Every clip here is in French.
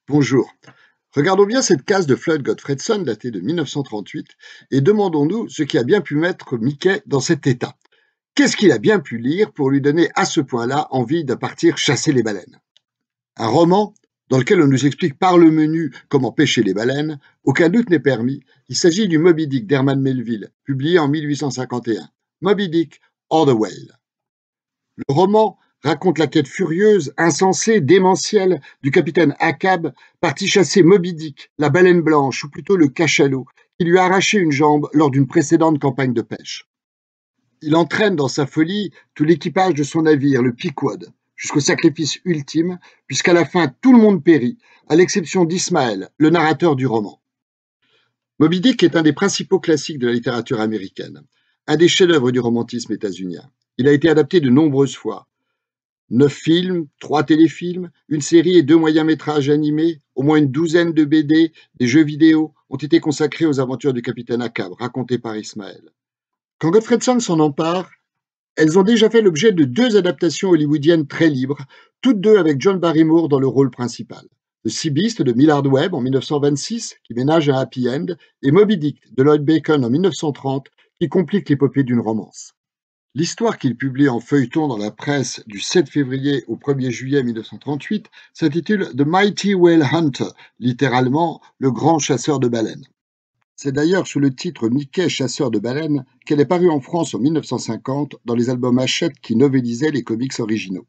Bonjour. Regardons bien cette case de Floyd Gottfredson datée de 1938 et demandons-nous ce qui a bien pu mettre Mickey dans cet état. Qu'est-ce qu'il a bien pu lire pour lui donner à ce point-là envie de partir chasser les baleines? Un roman dans lequel on nous explique par le menu comment pêcher les baleines, aucun doute n'est permis, il s'agit du Moby Dick d'Herman Melville, publié en 1851. Moby Dick or the Whale. Le roman raconte la quête furieuse, insensée, démentielle du capitaine Ahab, parti chasser Moby Dick, la baleine blanche, ou plutôt le cachalot, qui lui a arraché une jambe lors d'une précédente campagne de pêche. Il entraîne dans sa folie tout l'équipage de son navire, le Pequod, jusqu'au sacrifice ultime, puisqu'à la fin tout le monde périt, à l'exception d'Ismaël, le narrateur du roman. Moby Dick est un des principaux classiques de la littérature américaine, un des chefs-d'œuvre du romantisme états-unien. Il a été adapté de nombreuses fois. 9 films, 3 téléfilms, une série et 2 moyens-métrages animés, au moins une douzaine de BD, des jeux vidéo ont été consacrés aux aventures du capitaine Ahab, racontées par Ismaël. Quand Gottfredson s'en empare, elles ont déjà fait l'objet de 2 adaptations hollywoodiennes très libres, toutes 2 avec John Barrymore dans le rôle principal. The Sea Beast de Millard Webb en 1926, qui ménage un happy end, et Moby Dick de Lloyd Bacon en 1930, qui complique l'épopée d'une romance. L'histoire qu'il publie en feuilleton dans la presse du 7 février au 1er juillet 1938 s'intitule The Mighty Whale Hunter, littéralement le grand chasseur de baleines. C'est d'ailleurs sous le titre Mickey chasseur de baleines qu'elle est parue en France en 1950 dans les albums Hachette qui novélisaient les comics originaux.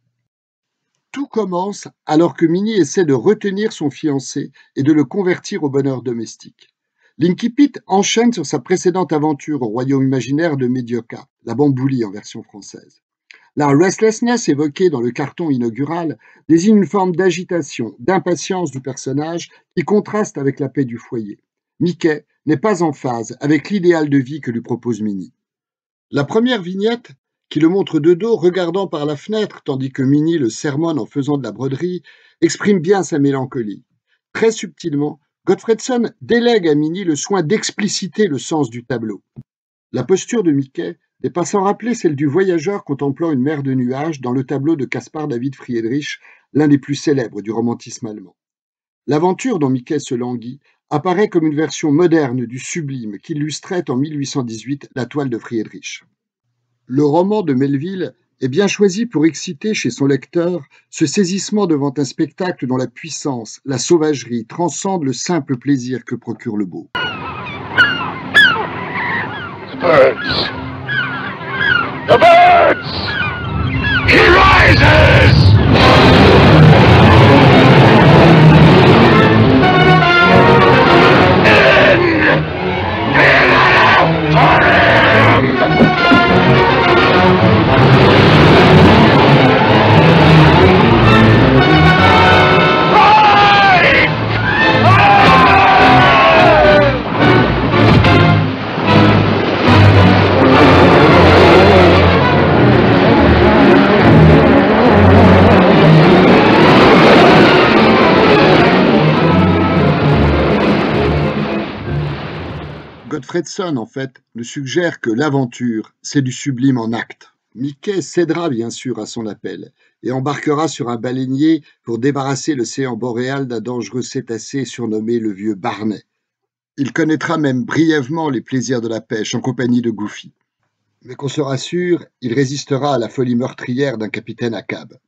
Tout commence alors que Minnie essaie de retenir son fiancé et de le convertir au bonheur domestique. L'incipit enchaîne sur sa précédente aventure au royaume imaginaire de Medioca, la bambouli en version française. La restlessness évoquée dans le carton inaugural désigne une forme d'agitation, d'impatience du personnage qui contraste avec la paix du foyer. Mickey n'est pas en phase avec l'idéal de vie que lui propose Minnie. La première vignette, qui le montre de dos regardant par la fenêtre tandis que Minnie le sermonne en faisant de la broderie, exprime bien sa mélancolie. Très subtilement, Gottfredson délègue à Minnie le soin d'expliciter le sens du tableau. La posture de Mickey n'est pas sans rappeler celle du voyageur contemplant une mer de nuages dans le tableau de Caspar David Friedrich, l'un des plus célèbres du romantisme allemand. L'aventure dont Mickey se languit apparaît comme une version moderne du sublime qu'illustrait en 1818 la toile de Friedrich. Le roman de Melville est bien choisi pour exciter chez son lecteur ce saisissement devant un spectacle dont la puissance, la sauvagerie transcendent le simple plaisir que procure le beau. The birds! The birds! He rises! Gottfredson, en fait, ne suggère que l'aventure, c'est du sublime en acte. Mickey cédera bien sûr à son appel et embarquera sur un baleinier pour débarrasser l'océan boréal d'un dangereux cétacé surnommé le vieux Barnet. Il connaîtra même brièvement les plaisirs de la pêche en compagnie de Goofy. Mais qu'on se rassure, il résistera à la folie meurtrière d'un capitaine Ahab.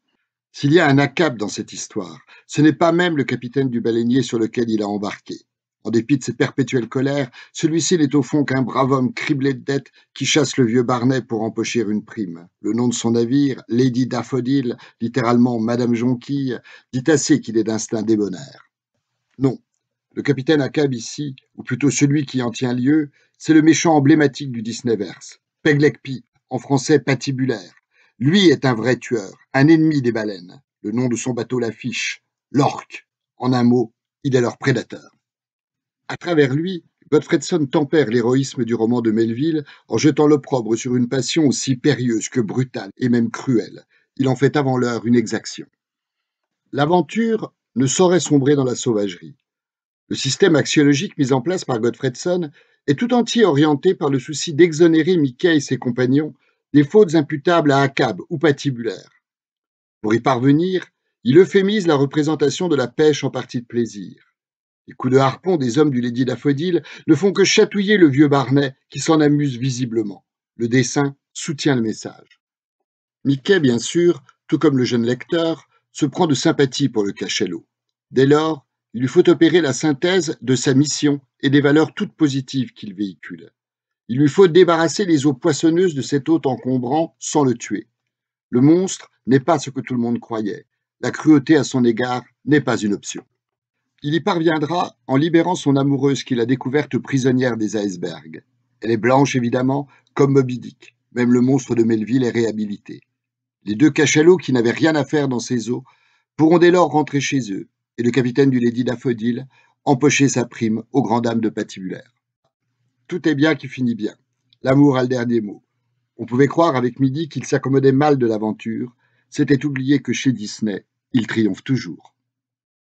S'il y a un Ahab dans cette histoire, ce n'est pas même le capitaine du baleinier sur lequel il a embarqué. En dépit de cette perpétuelle colère, celui-ci n'est au fond qu'un brave homme criblé de dettes qui chasse le vieux Barnet pour empocher une prime. Le nom de son navire, Lady Daffodil, littéralement Madame Jonquille, dit assez qu'il est d'instinct débonnaire. Non, le capitaine Ahab ici, ou plutôt celui qui en tient lieu, c'est le méchant emblématique du Disneyverse, Peg Leg Pip, en français patibulaire. Lui est un vrai tueur, un ennemi des baleines. Le nom de son bateau l'affiche, l'orque. En un mot, il est leur prédateur. À travers lui, Gottfredson tempère l'héroïsme du roman de Melville en jetant l'opprobre sur une passion aussi périlleuse que brutale et même cruelle. Il en fait avant l'heure une exaction. L'aventure ne saurait sombrer dans la sauvagerie. Le système axiologique mis en place par Gottfredson est tout entier orienté par le souci d'exonérer Mickey et ses compagnons des fautes imputables à Ahab ou patibulaires. Pour y parvenir, Il euphémise la représentation de la pêche en partie de plaisir. Les coups de harpon des hommes du Lady Daffodil ne font que chatouiller le vieux Barney qui s'en amuse visiblement. Le dessin soutient le message. Mickey, bien sûr, tout comme le jeune lecteur, se prend de sympathie pour le cachalot. Dès lors, il lui faut opérer la synthèse de sa mission et des valeurs toutes positives qu'il véhicule. Il lui faut débarrasser les eaux poissonneuses de cet hôte encombrant sans le tuer. Le monstre n'est pas ce que tout le monde croyait. La cruauté à son égard n'est pas une option. Il y parviendra en libérant son amoureuse qu'il a découverte prisonnière des icebergs. Elle est blanche évidemment, comme Moby Dick. Même le monstre de Melville est réhabilité. Les deux cachalots qui n'avaient rien à faire dans ces eaux pourront dès lors rentrer chez eux et le capitaine du Lady Daffodil empocher sa prime aux grandes dames de Patibulaire. Tout est bien qui finit bien. L'amour a le dernier mot. On pouvait croire avec Midi qu'il s'accommodait mal de l'aventure. C'était oublier que chez Disney, il triomphe toujours.